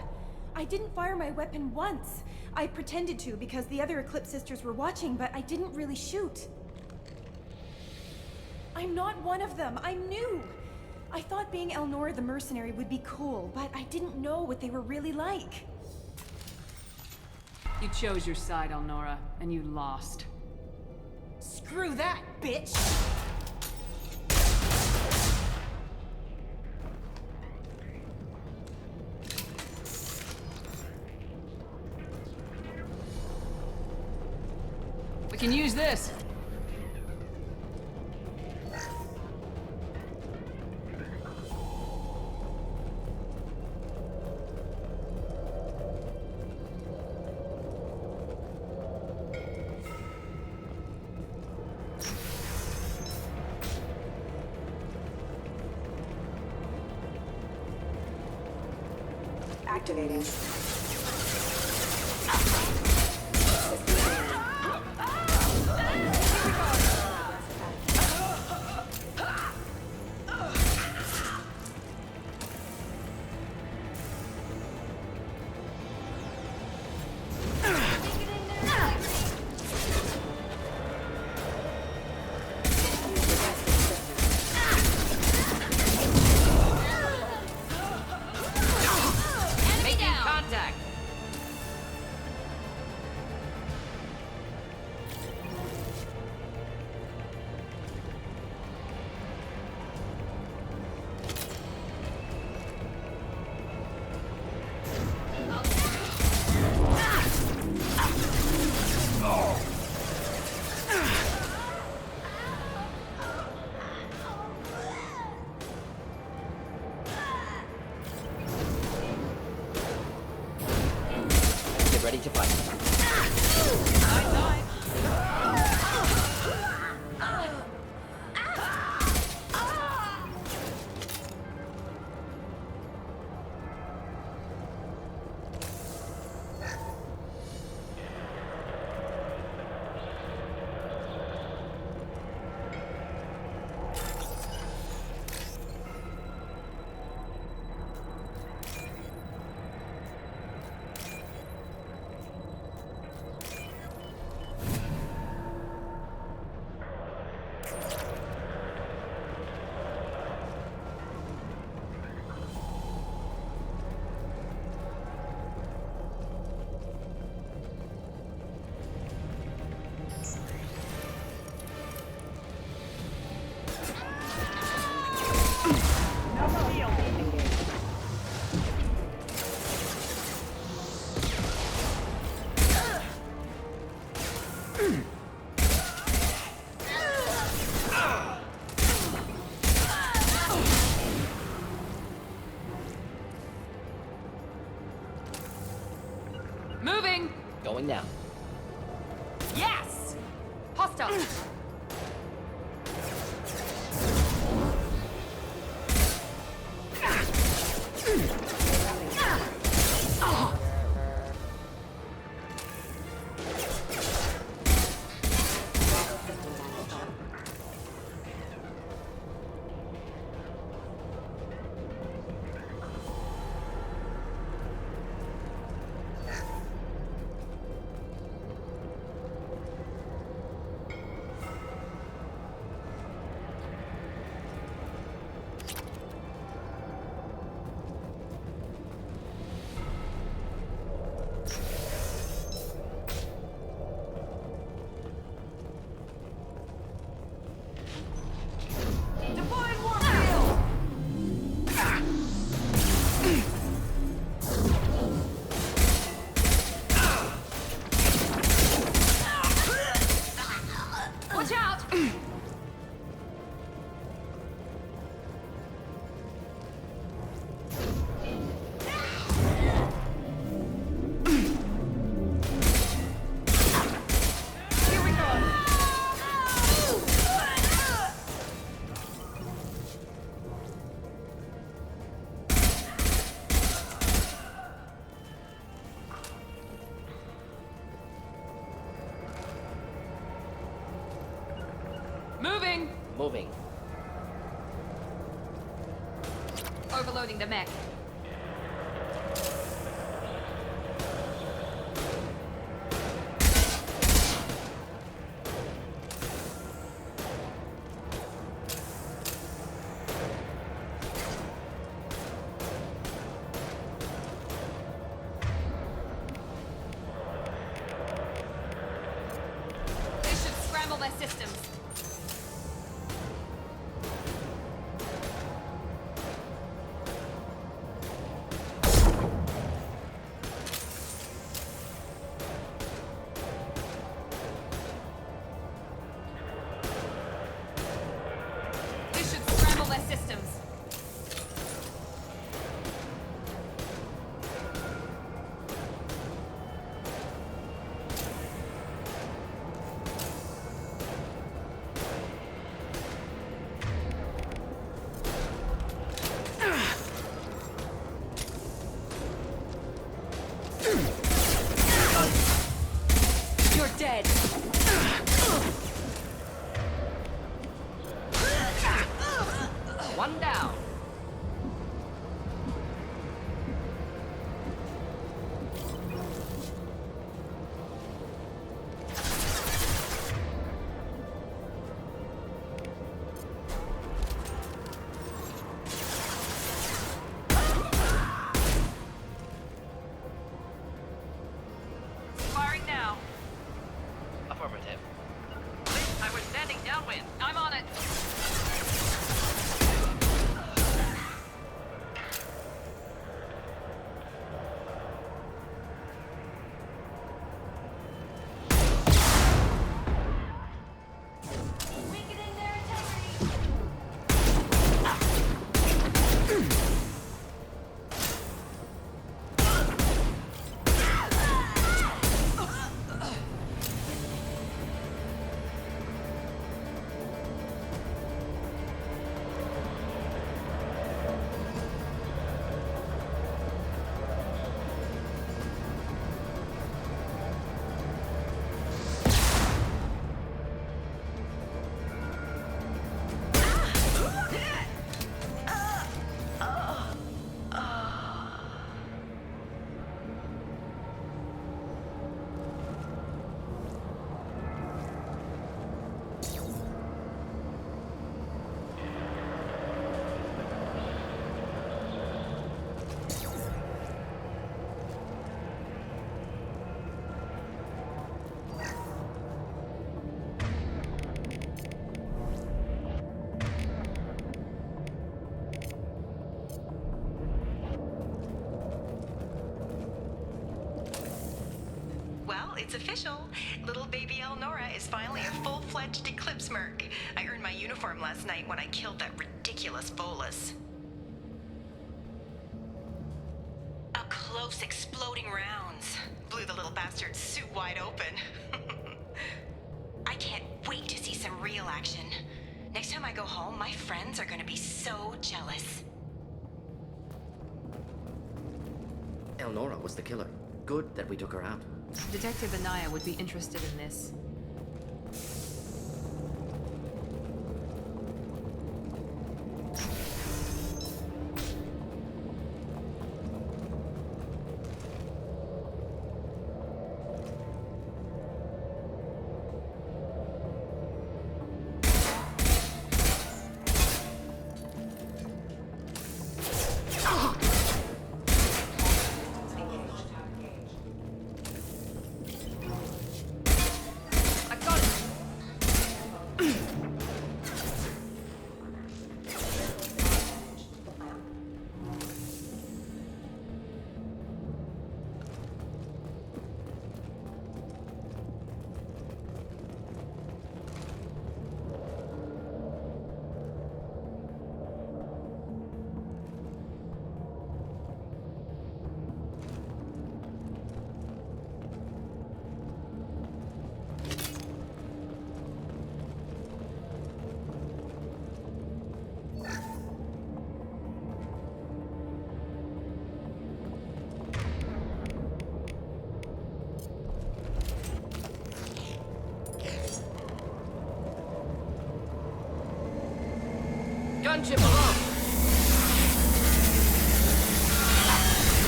I didn't fire my weapon once. I pretended to because the other Eclipse sisters were watching, but I didn't really shoot. I'm not one of them. I'm new. I thought being Elnora the mercenary would be cool, but I didn't know what they were really like. You chose your side, Elnora, and you lost. Screw that, bitch! We can use this. Activating. Making contact! Going now. Yes! Hostile! Watch out! Here we go. Moving! Moving. Overloading the mech. This should scramble their systems. This should scramble their systems. You're dead. One down. Firing now. Affirmative. I was standing downwind. I'm on it. Well, it's official. Little baby Elnora is finally a full-fledged Eclipse merc. I earned my uniform last night when I killed that ridiculous Volus. A close close exploding rounds. Blew the little bastard's suit wide open. I can't wait to see some real action. Next time I go home, my friends are gonna be so jealous. Elnora was the killer. Good that we took her out. Detective Anaya would be interested in this. Gunship above!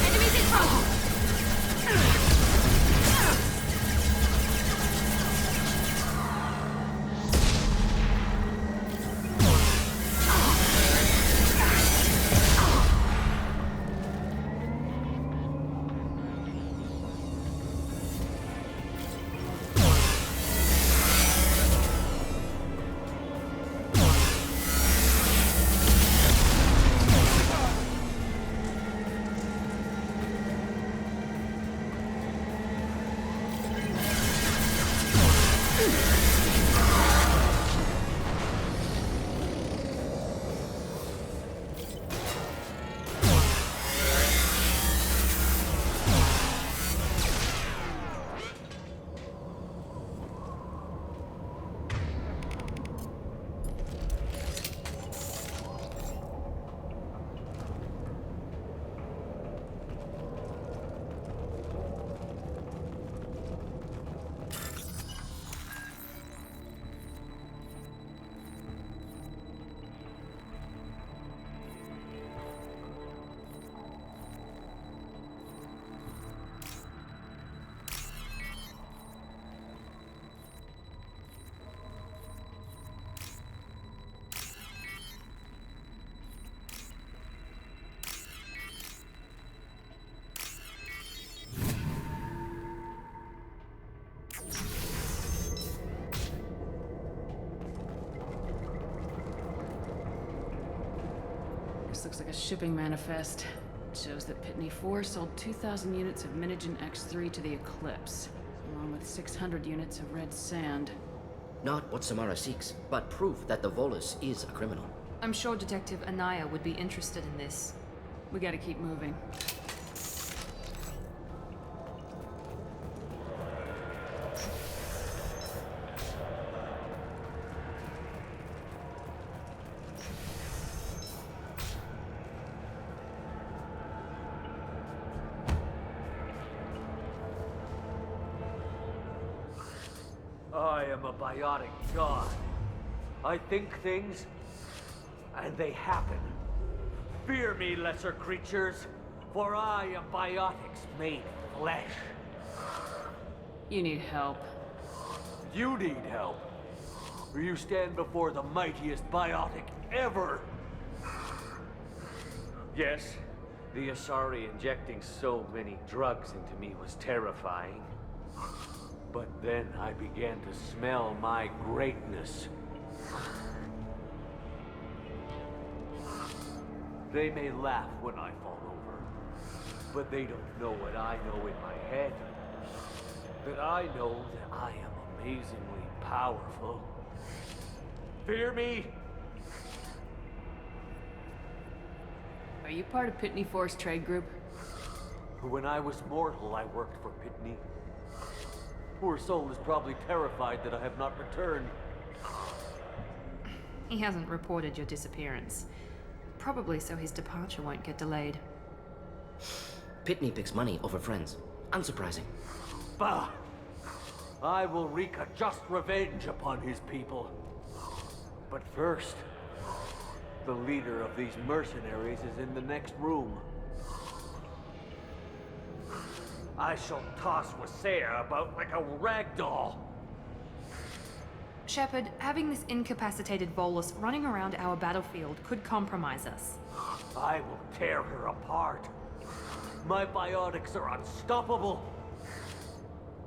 Enemies in front! This looks like a shipping manifest. It shows that Pitney 4 sold 2,000 units of Minigen X3 to the Eclipse, along with 600 units of red sand. Not what Samara seeks, but proof that the Volus is a criminal. I'm sure Detective Anaya would be interested in this. We gotta keep moving. I am a biotic god. I think things, and they happen. Fear me, lesser creatures, for I am biotics made flesh. You need help. You need help, or you stand before the mightiest biotic ever. Yes, the Asari injecting so many drugs into me was terrifying. But then I began to smell my greatness. They may laugh when I fall over, but they don't know what I know in my head. That I know that I am amazingly powerful. Fear me? Are you part of Pitney 4's trade group? When I was mortal, I worked for Pitney. Poor soul is probably terrified that I have not returned. He hasn't reported your disappearance. Probably so his departure won't get delayed. Pitney picks money over friends. Unsurprising. Bah! I will wreak a just revenge upon his people. But first, the leader of these mercenaries is in the next room. I shall toss Wasea about like a rag doll. Shepard, having this incapacitated Volus running around our battlefield could compromise us. I will tear her apart. My biotics are unstoppable.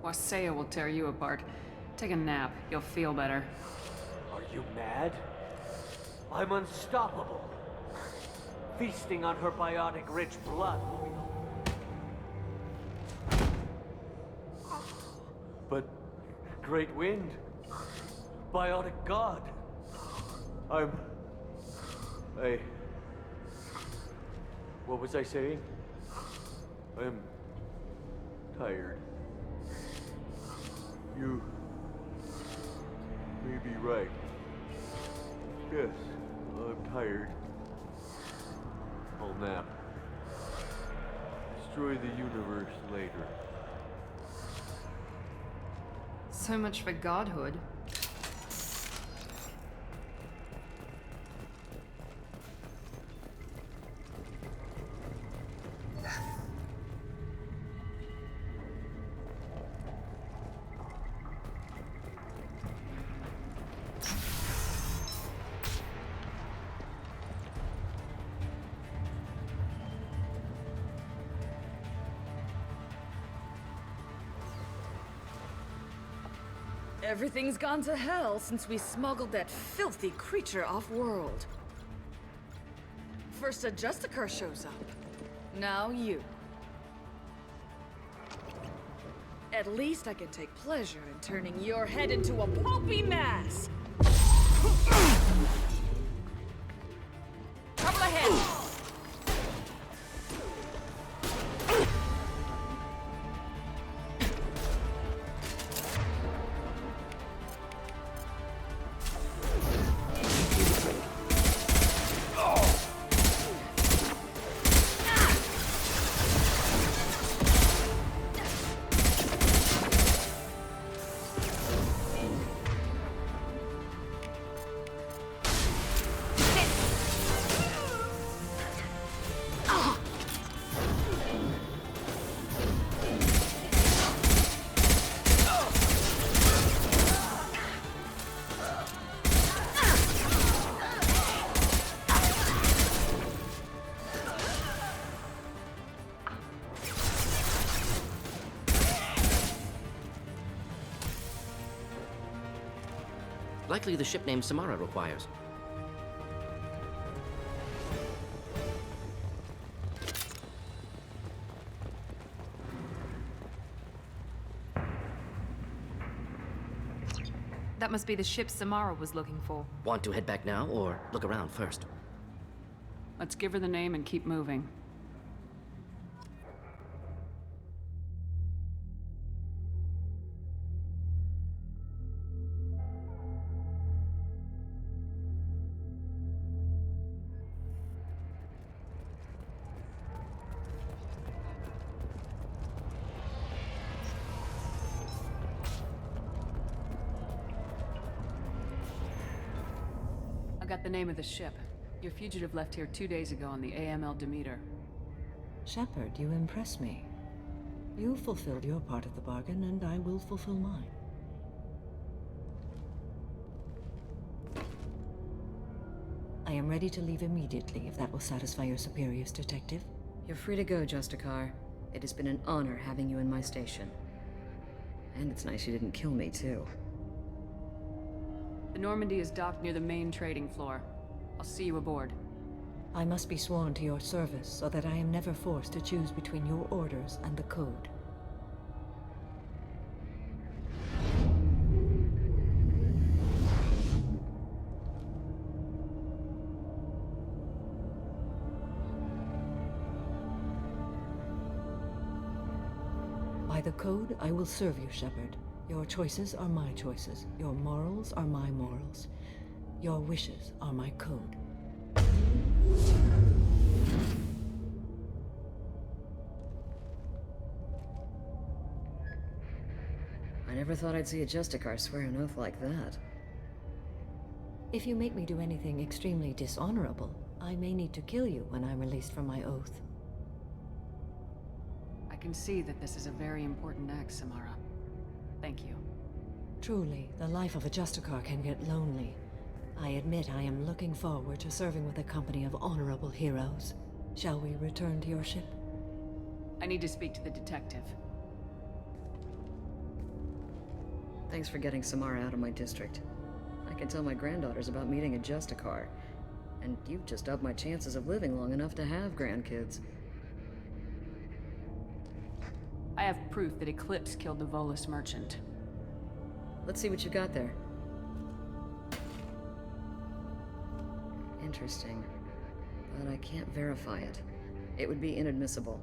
Wasea will tear you apart. Take a nap. You'll feel better. Are you mad? I'm unstoppable. Feasting on her biotic-rich blood will be... But... Great Wind... Biotic God... What was I saying? I'm... tired. You... may be right. Yes, I'm tired. I'll nap. Destroy the universe later. So much for godhood. Everything's gone to hell since we smuggled that filthy creature off-world. First a Justicar shows up. Now you. At least I can take pleasure in turning your head into a pulpy mass! Trouble ahead! Likely the ship name Samara requires. That must be the ship Samara was looking for. Want to head back now, or look around first? Let's give her the name and keep moving. I got the name of the ship. Your fugitive left here 2 days ago on the AML Demeter. Shepard, you impress me. You fulfilled your part of the bargain, and I will fulfill mine. I am ready to leave immediately, if that will satisfy your superiors, Detective. You're free to go, Justicar. It has been an honor having you in my station. And it's nice you didn't kill me, too. The Normandy is docked near the main trading floor. I'll see you aboard. I must be sworn to your service, so that I am never forced to choose between your orders and the Code. By the code, I will serve you, Shepard. Your choices are my choices. Your morals are my morals. Your wishes are my code. I never thought I'd see a Justicar swear an oath like that. If you make me do anything extremely dishonorable, I may need to kill you when I'm released from my oath. I can see that this is a very important act, Samara. Thank you. Truly, the life of a Justicar can get lonely. I admit I am looking forward to serving with a company of honorable heroes. Shall we return to your ship? I need to speak to the detective. Thanks for getting Samara out of my district. I can tell my granddaughters about meeting a Justicar. And you've just upped my chances of living long enough to have grandkids. I have proof that Eclipse killed the Volus merchant. Let's see what you got there. Interesting. But I can't verify it. It would be inadmissible.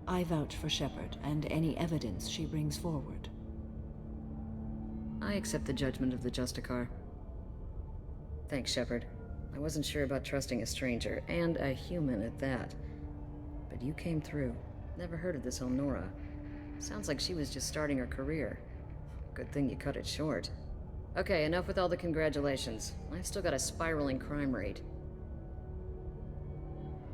I vouch for Shepard and any evidence she brings forward. I accept the judgment of the Justicar. Thanks, Shepard. I wasn't sure about trusting a stranger, and a human at that. But you came through. Never heard of this Elnora. Sounds like she was just starting her career. Good thing you cut it short. Okay, enough with all the congratulations. I've still got a spiraling crime rate.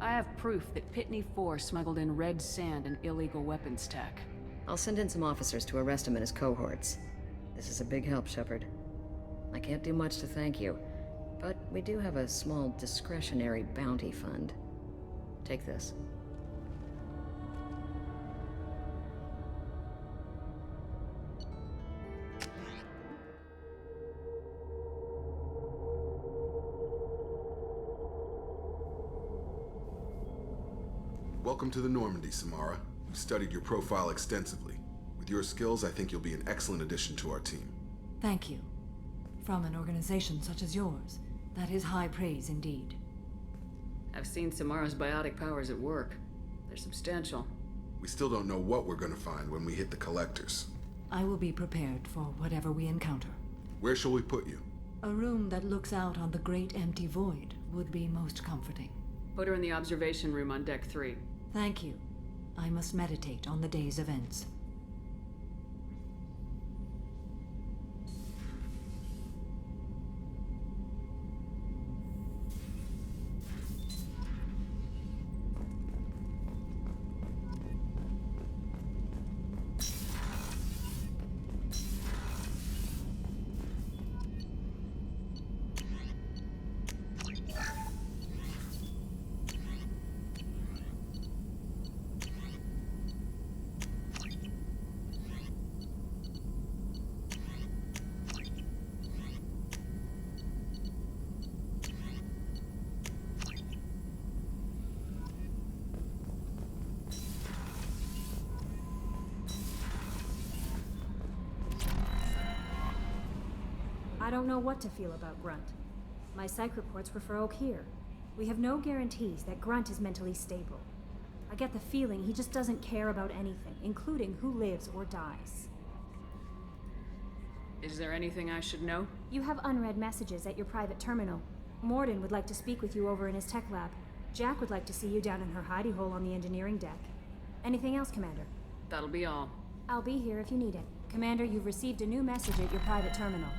I have proof that Pitney 4 smuggled in red sand and illegal weapons tech. I'll send in some officers to arrest him and his cohorts. This is a big help, Shepard. I can't do much to thank you, but we do have a small discretionary bounty fund. Take this. Welcome to the Normandy, Samara. We've studied your profile extensively. With your skills, I think you'll be an excellent addition to our team. Thank you. From an organization such as yours, that is high praise indeed. I've seen Samara's biotic powers at work. They're substantial. We still don't know what we're gonna find when we hit the collectors. I will be prepared for whatever we encounter. Where shall we put you? A room that looks out on the great empty void would be most comforting. Put her in the observation room on Deck 3. Thank you. I must meditate on the day's events. I don't know what to feel about Grunt. My psych reports were for Oak here. We have no guarantees that Grunt is mentally stable. I get the feeling he just doesn't care about anything, including who lives or dies. Is there anything I should know? You have unread messages at your private terminal. Morden would like to speak with you over in his tech lab. Jack would like to see you down in her hidey hole on the engineering deck. Anything else, Commander? That'll be all. I'll be here if you need it. Commander, you've received a new message at your private terminal.